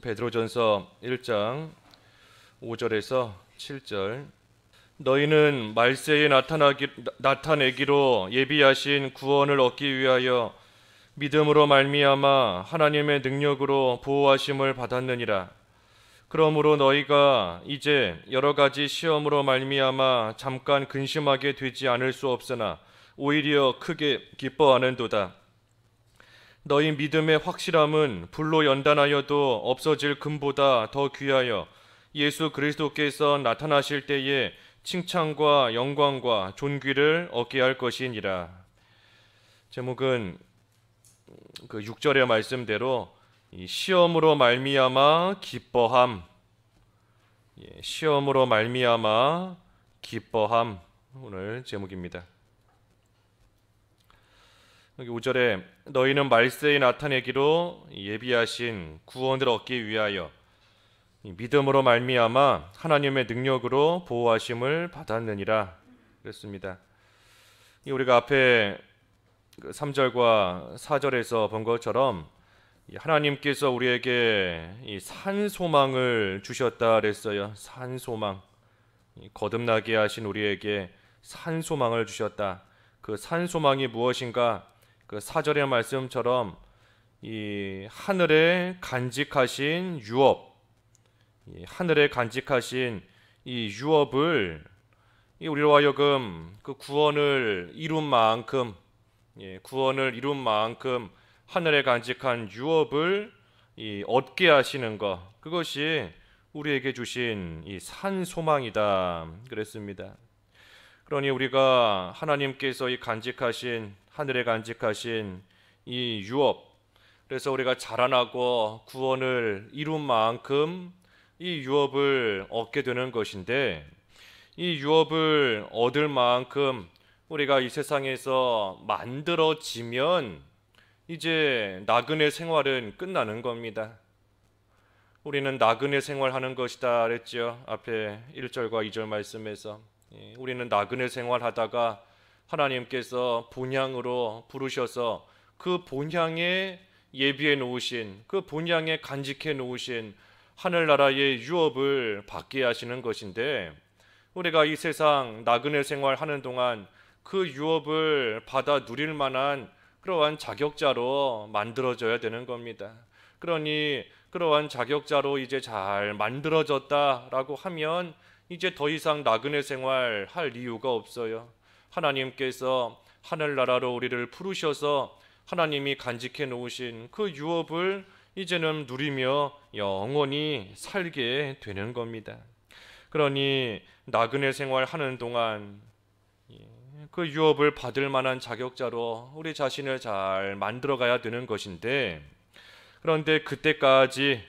베드로전서 1장 5절에서 7절. 너희는 말세에 나타내기로 예비하신 구원을 얻기 위하여 믿음으로 말미암아 하나님의 능력으로 보호하심을 받았느니라. 그러므로 너희가 이제 여러 가지 시험으로 말미암아 잠깐 근심하게 되지 않을 수 없으나 오히려 크게 기뻐하는도다. 너희 믿음의 확실함은 불로 연단하여도 없어질 금보다 더 귀하여 예수 그리스도께서 나타나실 때에 칭찬과 영광과 존귀를 얻게 할 것이니라. 제목은 그 6절의 말씀대로 이 시험으로 말미암아 기뻐함, 시험으로 말미암아 기뻐함, 오늘 제목입니다. 여기 5절에 너희는 말세에 나타내기로 예비하신 구원을 얻기 위하여 믿음으로 말미암아 하나님의 능력으로 보호하심을 받았느니라 그랬습니다. 우리가 앞에 3절과 4절에서 본 것처럼 하나님께서 우리에게 이 산 소망을 주셨다 그랬어요. 산 소망, 거듭나게 하신 우리에게 산 소망을 주셨다. 그 산 소망이 무엇인가? 그 4절의 말씀처럼 이 하늘에 간직하신 유업, 하늘에 간직하신 이 유업을 우리로 하여금 그 구원을 이룬 만큼, 하늘에 간직한 유업을 얻게 하시는 것, 그것이 우리에게 주신 이 산 소망이다 그랬습니다. 그러니 우리가 하나님께서 이 간직하신, 하늘에 간직하신 이 유업, 그래서 우리가 자라나고 구원을 이룬 만큼 이 유업을 얻게 되는 것인데, 이 유업을 얻을 만큼 우리가 이 세상에서 만들어지면 이제 나그네 생활은 끝나는 겁니다. 우리는 나그네 생활하는 것이다 그랬죠. 앞에 1절과 2절 말씀에서 우리는 나그네 생활하다가 하나님께서 본향으로 부르셔서 그 본향에 예비해 놓으신, 그 본향에 간직해 놓으신 하늘나라의 유업을 받게 하시는 것인데, 우리가 이 세상 나그네 생활하는 동안 그 유업을 받아 누릴 만한 그러한 자격자로 만들어져야 되는 겁니다. 그러니 그러한 자격자로 이제 잘 만들어졌다라고 하면 이제 더 이상 나그네 생활 할 이유가 없어요. 하나님께서 하늘나라로 우리를 부르셔서 하나님이 간직해 놓으신 그 유업을 이제는 누리며 영원히 살게 되는 겁니다. 그러니 나그네 생활 하는 동안 그 유업을 받을 만한 자격자로 우리 자신을 잘 만들어 가야 되는 것인데, 그런데 그때까지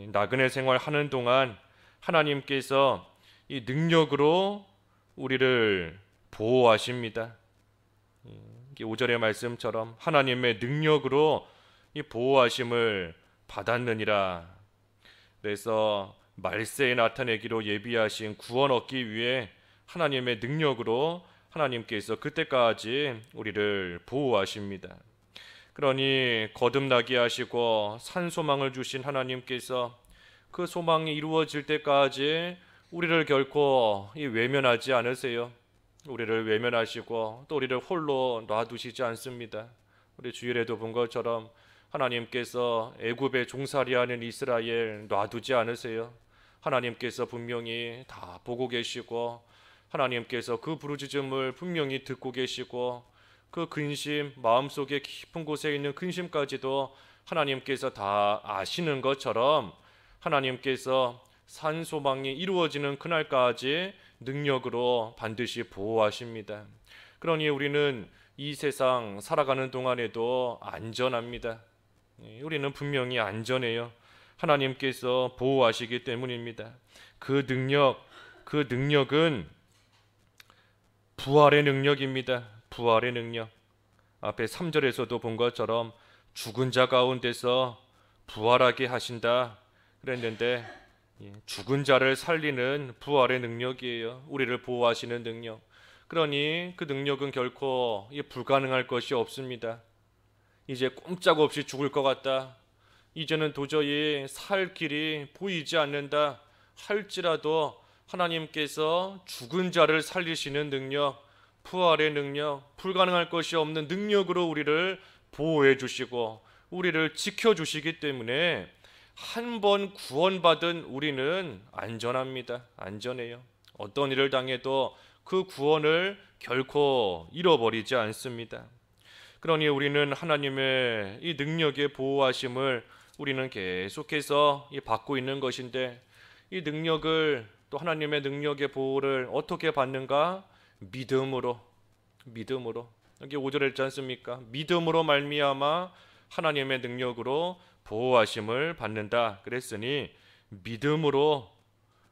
나그네 생활 하는 동안 하나님께서 이 능력으로 우리를 보호하십니다. 5절의 말씀처럼 하나님의 능력으로 이 보호하심을 받았느니라. 그래서 말세에 나타내기로 예비하신 구원 얻기 위해 하나님의 능력으로 하나님께서 그때까지 우리를 보호하십니다. 그러니 거듭나게 하시고 산 소망을 주신 하나님께서 그 소망이 이루어질 때까지 우리를 결코 외면하지 않으세요. 우리를 외면하시고 또 우리를 홀로 놔두시지 않습니다. 우리 주일에도 본 것처럼 하나님께서 애굽에 종살이하는 이스라엘 놔두지 않으세요. 하나님께서 분명히 다 보고 계시고, 하나님께서 그 부르짖음을 분명히 듣고 계시고, 그 근심, 마음속에 깊은 곳에 있는 근심까지도 하나님께서 다 아시는 것처럼 하나님께서 산 소망이 이루어지는 그날까지 능력으로 반드시 보호하십니다. 그러니 우리는 이 세상 살아가는 동안에도 안전합니다. 우리는 분명히 안전해요. 하나님께서 보호하시기 때문입니다. 그 능력은 부활의 능력입니다. 부활의 능력. 앞에 3절에서도 본 것처럼 죽은 자 가운데서 부활하게 하신다 그랬는데, 죽은 자를 살리는 부활의 능력이에요. 우리를 보호하시는 능력. 그러니 그 능력은 결코 불가능할 것이 없습니다. 이제 꼼짝없이 죽을 것 같다, 이제는 도저히 살 길이 보이지 않는다 할지라도 하나님께서 죽은 자를 살리시는 능력, 부활의 능력, 불가능할 것이 없는 능력으로 우리를 보호해 주시고 우리를 지켜 주시기 때문에 한 번 구원받은 우리는 안전합니다. 안전해요. 어떤 일을 당해도 그 구원을 결코 잃어버리지 않습니다. 그러니 우리는 하나님의 이 능력의 보호하심을 우리는 계속해서 받고 있는 것인데, 이 능력을, 또 하나님의 능력의 보호를 어떻게 받는가? 믿음으로. 여기 5절에 있지 않습니까? 믿음으로 말미암아 하나님의 능력으로 보호하심을 받는다 그랬으니 믿음으로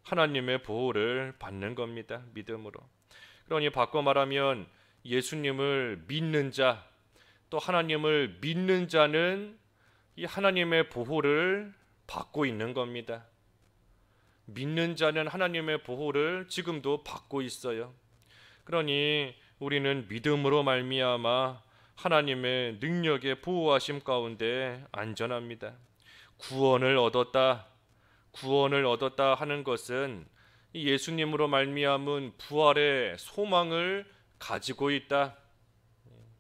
하나님의 보호를 받는 겁니다. 믿음으로. 그러니 바꿔 말하면 예수님을 믿는 자, 또 하나님을 믿는 자는 이 하나님의 보호를 받고 있는 겁니다. 믿는 자는 하나님의 보호를 지금도 받고 있어요. 그러니 우리는 믿음으로 말미암아 하나님의 능력의 보호하심 가운데 안전합니다. 구원을 얻었다 하는 것은 예수님으로 말미암은 부활의 소망을 가지고 있다.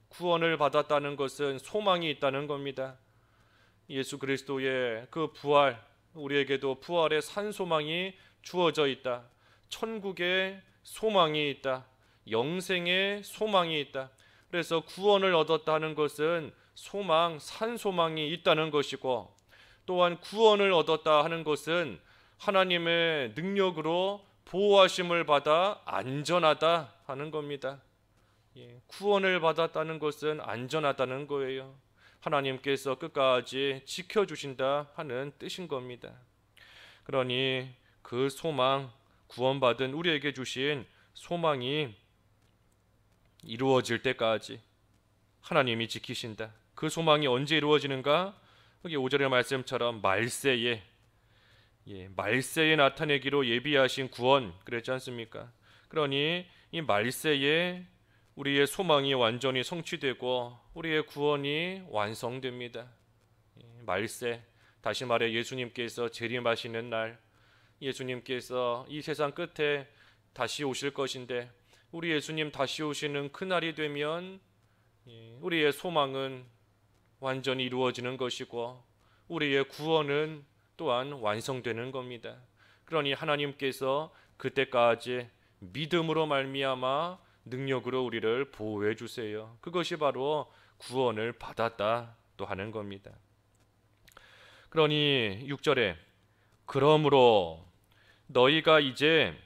구원을 받았다는 것은 소망이 있다는 겁니다. 예수 그리스도의 그 부활, 우리에게도 부활의 산 소망이 주어져 있다. 천국의 소망이 있다. 영생의 소망이 있다. 그래서 구원을 얻었다는 것은 소망, 산 소망이 있다는 것이고, 또한 구원을 얻었다 하는 것은 하나님의 능력으로 보호하심을 받아 안전하다 하는 겁니다. 구원을 받았다는 것은 안전하다는 거예요. 하나님께서 끝까지 지켜주신다 하는 뜻인 겁니다. 그러니 그 소망, 구원받은 우리에게 주신 소망이 이루어질 때까지 하나님이 지키신다. 그 소망이 언제 이루어지는가? 여기 5절의 말씀처럼 말세에 나타내기로 예비하신 구원 그랬지 않습니까? 그러니 이 말세에 우리의 소망이 완전히 성취되고 우리의 구원이 완성됩니다. 말세, 다시 말해 예수님께서 재림하시는 날, 예수님께서 이 세상 끝에 다시 오실 것인데, 우리 예수님 다시 오시는 그날이 되면 우리의 소망은 완전히 이루어지는 것이고 우리의 구원은 또한 완성되는 겁니다. 그러니 하나님께서 그때까지 믿음으로 말미암아 능력으로 우리를 보호해 주세요. 그것이 바로 구원을 받았다 또 하는 겁니다. 그러니 6절에 그러므로 너희가 이제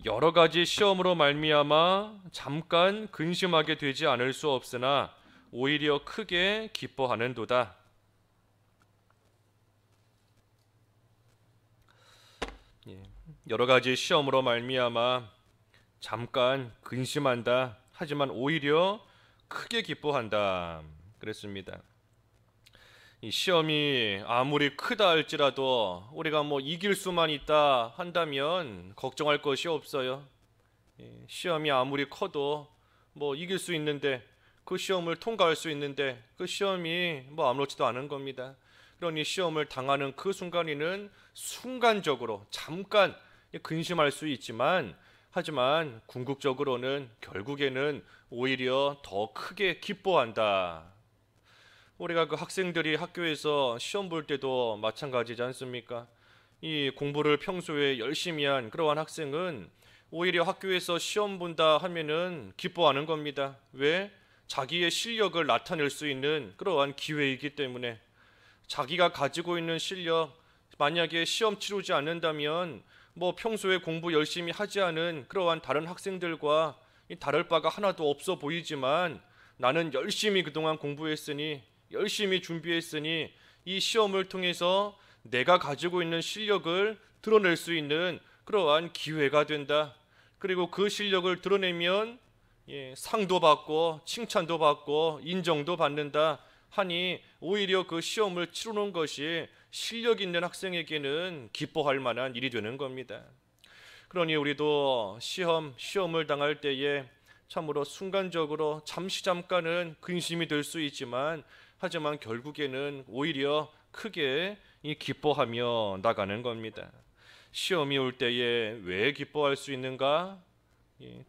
여러 가지 시험으로 말미암아 잠깐 근심하게 되지 않을 수 없으나 오히려 크게 기뻐하는도다. 여러 가지 시험으로 말미암아 잠깐 근심한다. 하지만 오히려 크게 기뻐한다. 그랬습니다. 이 시험이 아무리 크다 할지라도 우리가 이길 수만 있다 한다면 걱정할 것이 없어요. 시험이 아무리 커도 이길 수 있는데, 그 시험을 통과할 수 있는데 그 시험이 아무렇지도 않은 겁니다. 그러니 시험을 당하는 그 순간에는 순간적으로 잠깐 근심할 수 있지만, 하지만 궁극적으로는 결국에는 오히려 더 크게 기뻐한다. 우리가 그 학생들이 학교에서 시험 볼 때도 마찬가지지 않습니까? 이 공부를 평소에 열심히 한 그러한 학생은 오히려 학교에서 시험 본다 하면은 기뻐하는 겁니다. 왜? 자기의 실력을 나타낼 수 있는 그러한 기회이기 때문에. 자기가 가지고 있는 실력, 만약에 시험 치르지 않는다면 평소에 공부 열심히 하지 않은 그러한 다른 학생들과 다를 바가 하나도 없어 보이지만, 나는 열심히 그동안 공부했으니, 열심히 준비했으니 이 시험을 통해서 내가 가지고 있는 실력을 드러낼 수 있는 그러한 기회가 된다. 그리고 그 실력을 드러내면 상도 받고 칭찬도 받고 인정도 받는다 하니, 오히려 그 시험을 치르는 것이 실력 있는 학생에게는 기뻐할 만한 일이 되는 겁니다. 그러니 우리도 시험을 당할 때에 참으로 순간적으로 잠깐은 근심이 될 수 있지만, 하지만 결국에는 오히려 크게 이 기뻐하며 나가는 겁니다. 시험이 올 때에 왜 기뻐할 수 있는가?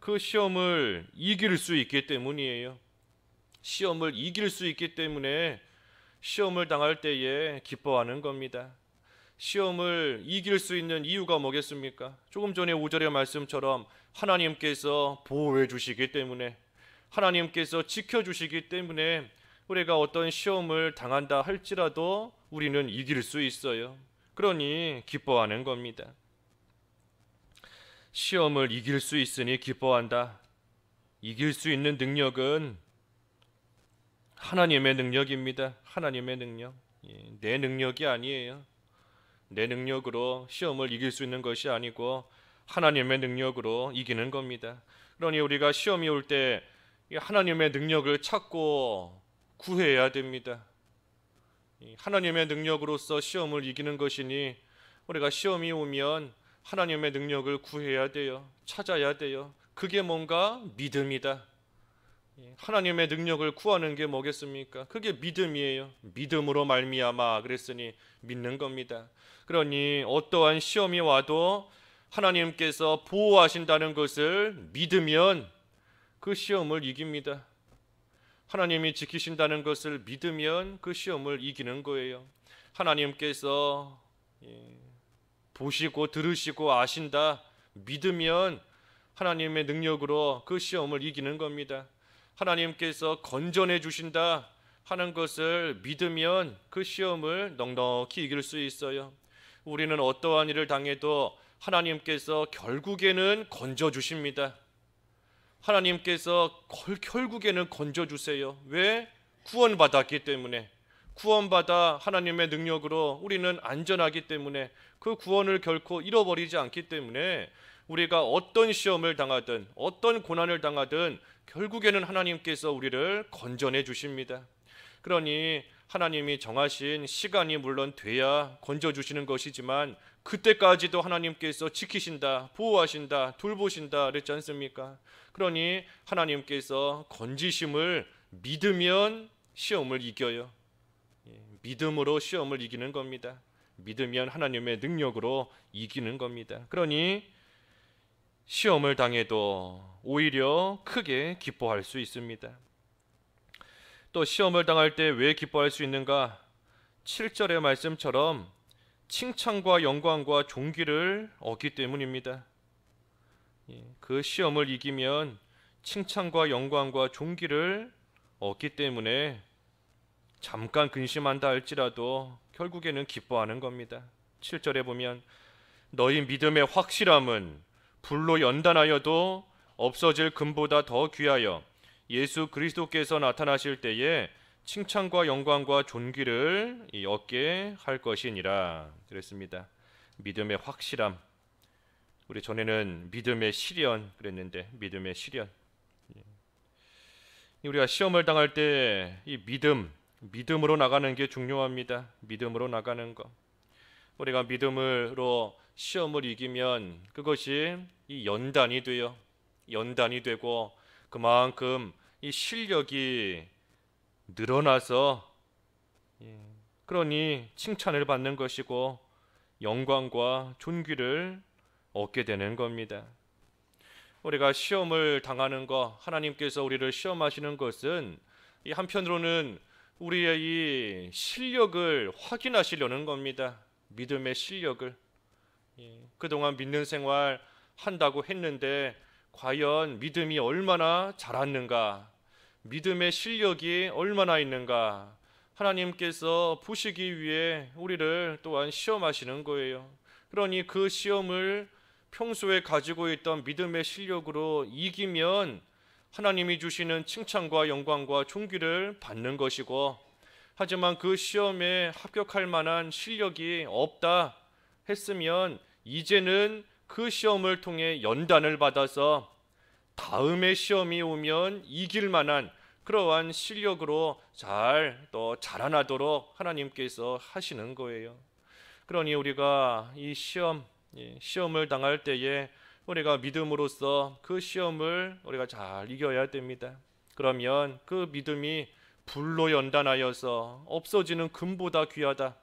그 시험을 이길 수 있기 때문이에요. 시험을 이길 수 있기 때문에 시험을 당할 때에 기뻐하는 겁니다. 시험을 이길 수 있는 이유가 뭐겠습니까? 조금 전에 5절의 말씀처럼 하나님께서 보호해 주시기 때문에, 하나님께서 지켜주시기 때문에 우리가 어떤 시험을 당한다 할지라도 우리는 이길 수 있어요. 그러니 기뻐하는 겁니다. 시험을 이길 수 있으니 기뻐한다. 이길 수 있는 능력은 하나님의 능력입니다. 하나님의 능력. 내 능력이 아니에요. 내 능력으로 시험을 이길 수 있는 것이 아니고 하나님의 능력으로 이기는 겁니다. 그러니 우리가 시험이 올 때 하나님의 능력을 찾고 구해야 됩니다. 하나님의 능력으로서 시험을 이기는 것이니 우리가 시험이 오면 하나님의 능력을 구해야 돼요. 찾아야 돼요. 그게 뭔가 믿음이다. 하나님의 능력을 구하는 게 뭐겠습니까? 그게 믿음이에요. 믿음으로 말미암아 그랬으니 믿는 겁니다. 그러니 어떠한 시험이 와도 하나님께서 보호하신다는 것을 믿으면 그 시험을 이깁니다. 하나님이 지키신다는 것을 믿으면 그 시험을 이기는 거예요. 하나님께서 보시고 들으시고 아신다 믿으면 하나님의 능력으로 그 시험을 이기는 겁니다. 하나님께서 건전해 주신다 하는 것을 믿으면 그 시험을 넉넉히 이길 수 있어요. 우리는 어떠한 일을 당해도 하나님께서 결국에는 건져 주십니다. 하나님께서 결국에는 건져 주세요. 왜? 구원받았기 때문에. 구원받아 하나님의 능력으로 우리는 안전하기 때문에, 그 구원을 결코 잃어버리지 않기 때문에 우리가 어떤 시험을 당하든 어떤 고난을 당하든 결국에는 하나님께서 우리를 건져내 주십니다. 그러니 하나님이 정하신 시간이 물론 돼야 건져주시는 것이지만 그때까지도 하나님께서 지키신다, 보호하신다, 돌보신다 그랬지 않습니까? 그러니 하나님께서 건지심을 믿으면 시험을 이겨요. 믿음으로 시험을 이기는 겁니다. 믿으면 하나님의 능력으로 이기는 겁니다. 그러니 시험을 당해도 오히려 크게 기뻐할 수 있습니다. 또 시험을 당할 때 왜 기뻐할 수 있는가? 7절의 말씀처럼 칭찬과 영광과 존귀를 얻기 때문입니다. 그 시험을 이기면 칭찬과 영광과 존귀를 얻기 때문에 잠깐 근심한다 할지라도 결국에는 기뻐하는 겁니다. 7절에 보면 너희 믿음의 확실함은 불로 연단하여도 없어질 금보다 더 귀하여 예수 그리스도께서 나타나실 때에 칭찬과 영광과 존귀를 얻게 할 것이니라 그랬습니다. 믿음의 확실함. 우리 전에는 믿음의 시련 그랬는데 믿음의 시련. 우리가 시험을 당할 때 이 믿음으로 나가는 게 중요합니다. 믿음으로 나가는 것. 우리가 믿음으로 시험을 이기면 그것이 이 연단이 돼요. 연단이 되고 그만큼 이 실력이 늘어나서 그러니 칭찬을 받는 것이고 영광과 존귀를 얻게 되는 겁니다. 우리가 시험을 당하는 것, 하나님께서 우리를 시험하시는 것은 이 한편으로는 우리의 이 실력을 확인하시려는 겁니다. 믿음의 실력을. 그동안 믿는 생활 한다고 했는데 과연 믿음이 얼마나 자랐는가, 믿음의 실력이 얼마나 있는가, 하나님께서 보시기 위해 우리를 또한 시험하시는 거예요. 그러니 그 시험을 평소에 가지고 있던 믿음의 실력으로 이기면 하나님이 주시는 칭찬과 영광과 존귀를 받는 것이고, 하지만 그 시험에 합격할 만한 실력이 없다 했으면 이제는 그 시험을 통해 연단을 받아서 다음에 시험이 오면 이길 만한 그러한 실력으로 또 자라나도록 하나님께서 하시는 거예요. 그러니 우리가 이 시험을 당할 때에 우리가 믿음으로써 그 시험을 우리가 잘 이겨야 됩니다. 그러면 그 믿음이 불로 연단하여서 없어지는 금보다 귀하다.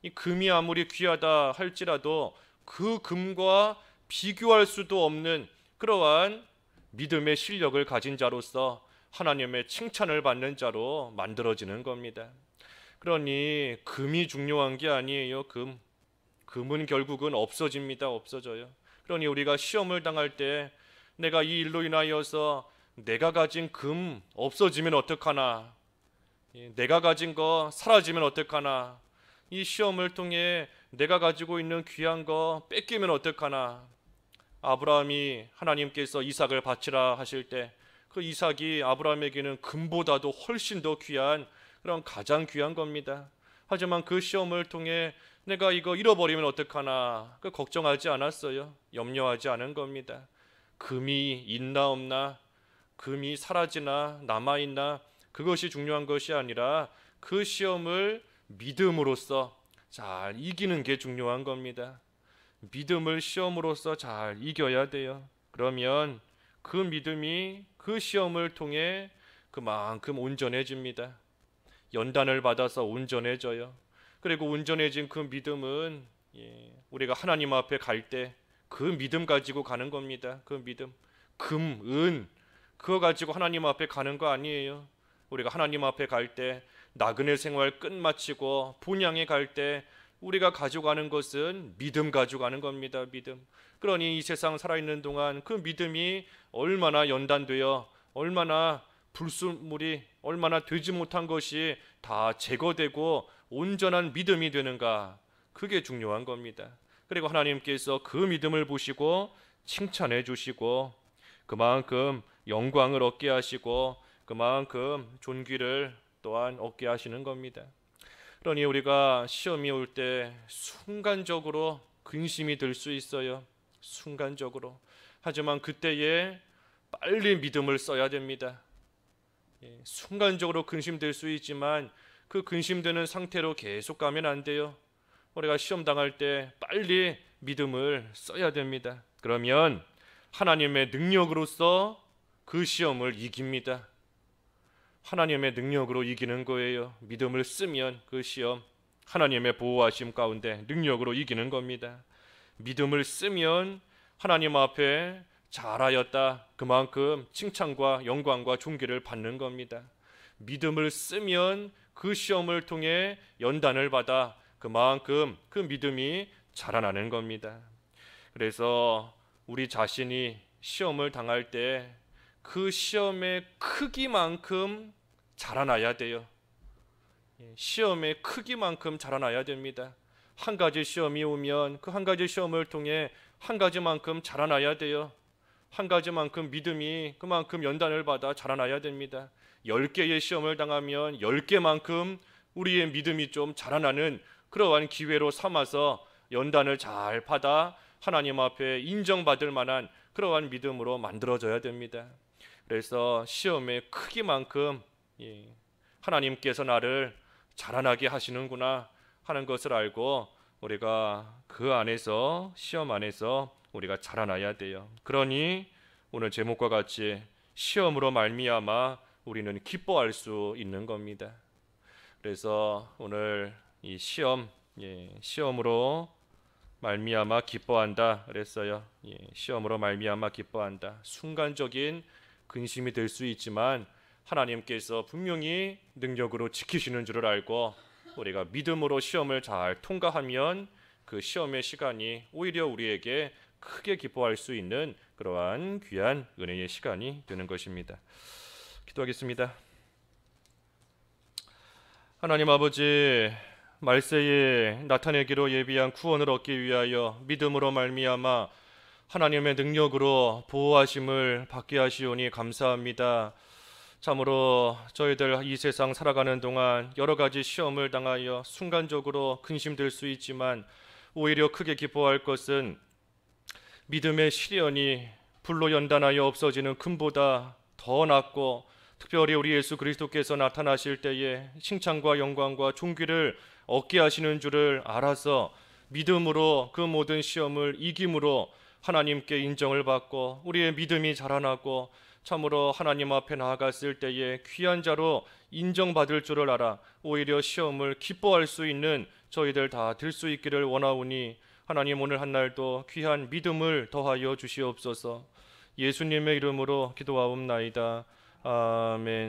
이 금이 아무리 귀하다 할지라도 그 금과 비교할 수도 없는 그러한 믿음의 실력을 가진 자로서 하나님의 칭찬을 받는 자로 만들어지는 겁니다. 그러니 금이 중요한 게 아니에요. 금은 결국은 없어집니다. 없어져요. 그러니 우리가 시험을 당할 때 내가 이 일로 인하여서 내가 가진 금 없어지면 어떡하나, 내가 가진 거 사라지면 어떡하나, 이 시험을 통해 내가 가지고 있는 귀한 거 뺏기면 어떡하나. 아브라함이 하나님께서 이삭을 바치라 하실 때 그 이삭이 아브라함에게는 금보다도 훨씬 더 귀한 그런 가장 귀한 겁니다. 하지만 그 시험을 통해 내가 이거 잃어버리면 어떡하나 그 걱정하지 않았어요. 염려하지 않은 겁니다. 금이 있나 없나, 금이 사라지나 남아있나, 그것이 중요한 것이 아니라 그 시험을 믿음으로써 잘 이기는 게 중요한 겁니다. 믿음을 시험으로써 잘 이겨야 돼요. 그러면 그 믿음이 그 시험을 통해 그만큼 온전해집니다. 연단을 받아서 온전해져요. 그리고 온전해진 그 믿음은 우리가 하나님 앞에 갈 때 그 믿음 가지고 가는 겁니다. 그 믿음, 금, 은 그거 가지고 하나님 앞에 가는 거 아니에요. 우리가 하나님 앞에 갈 때 나그네 생활 끝마치고 본향에 갈 때 우리가 가져가는 것은 믿음 가져가는 겁니다. 믿음. 그러니 이 세상 살아있는 동안 그 믿음이 얼마나 연단되어 얼마나 불순물이 얼마나 되지 못한 것이 다 제거되고 온전한 믿음이 되는가, 그게 중요한 겁니다. 그리고 하나님께서 그 믿음을 보시고 칭찬해 주시고 그만큼 영광을 얻게 하시고 그만큼 존귀를 또한 얻게 하시는 겁니다. 그러니 우리가 시험이 올 때 순간적으로 근심이 들 수 있어요. 순간적으로. 하지만 그때에 빨리 믿음을 써야 됩니다. 순간적으로 근심될 수 있지만 그 근심되는 상태로 계속 가면 안 돼요. 우리가 시험 당할 때 빨리 믿음을 써야 됩니다. 그러면 하나님의 능력으로서 그 시험을 이깁니다. 하나님의 능력으로 이기는 거예요. 믿음을 쓰면 그 시험 하나님의 보호하심 가운데 능력으로 이기는 겁니다. 믿음을 쓰면 하나님 앞에 잘하였다 그만큼 칭찬과 영광과 존귀를 받는 겁니다. 믿음을 쓰면 그 시험을 통해 연단을 받아 그만큼 그 믿음이 자라나는 겁니다. 그래서 우리 자신이 시험을 당할 때 그 시험의 크기만큼 자라나야 돼요. 시험의 크기만큼 자라나야 됩니다. 한 가지 시험이 오면 그 한 가지 시험을 통해 한 가지만큼 자라나야 돼요. 한 가지만큼 믿음이 그만큼 연단을 받아 자라나야 됩니다. 10개의 시험을 당하면 10개만큼 우리의 믿음이 좀 자라나는 그러한 기회로 삼아서 연단을 잘 받아 하나님 앞에 인정받을 만한 그러한 믿음으로 만들어져야 됩니다. 그래서 시험의 크기만큼 하나님께서 나를 자라나게 하시는구나 하는 것을 알고 우리가 그 안에서 시험 안에서 우리가 자라나야 돼요. 그러니 오늘 제목과 같이 시험으로 말미암아 우리는 기뻐할 수 있는 겁니다. 그래서 오늘 이 시험으로 말미암아 기뻐한다 그랬어요. 시험으로 말미암아 기뻐한다. 순간적인 근심이 될 수 있지만 하나님께서 분명히 능력으로 지키시는 줄을 알고 우리가 믿음으로 시험을 잘 통과하면 그 시험의 시간이 오히려 우리에게 크게 기뻐할 수 있는 그러한 귀한 은혜의 시간이 되는 것입니다. 기도하겠습니다. 하나님 아버지, 말세에 나타내기로 예비한 구원을 얻기 위하여 믿음으로 말미암아 하나님의 능력으로 보호하심을 받게 하시오니 감사합니다. 참으로 저희들 이 세상 살아가는 동안 여러 가지 시험을 당하여 순간적으로 근심될 수 있지만 오히려 크게 기뻐할 것은 믿음의 시련이 불로 연단하여 없어지는 금보다 더 낫고 특별히 우리 예수 그리스도께서 나타나실 때에 칭찬과 영광과 존귀를 얻게 하시는 줄을 알아서 믿음으로 그 모든 시험을 이김으로 하나님께 인정을 받고 우리의 믿음이 자라나고 참으로 하나님 앞에 나아갔을 때에 귀한 자로 인정받을 줄을 알아 오히려 시험을 기뻐할 수 있는 저희들 다 될 수 있기를 원하오니 하나님 오늘 한날도 귀한 믿음을 더하여 주시옵소서. 예수님의 이름으로 기도하옵나이다. 아멘.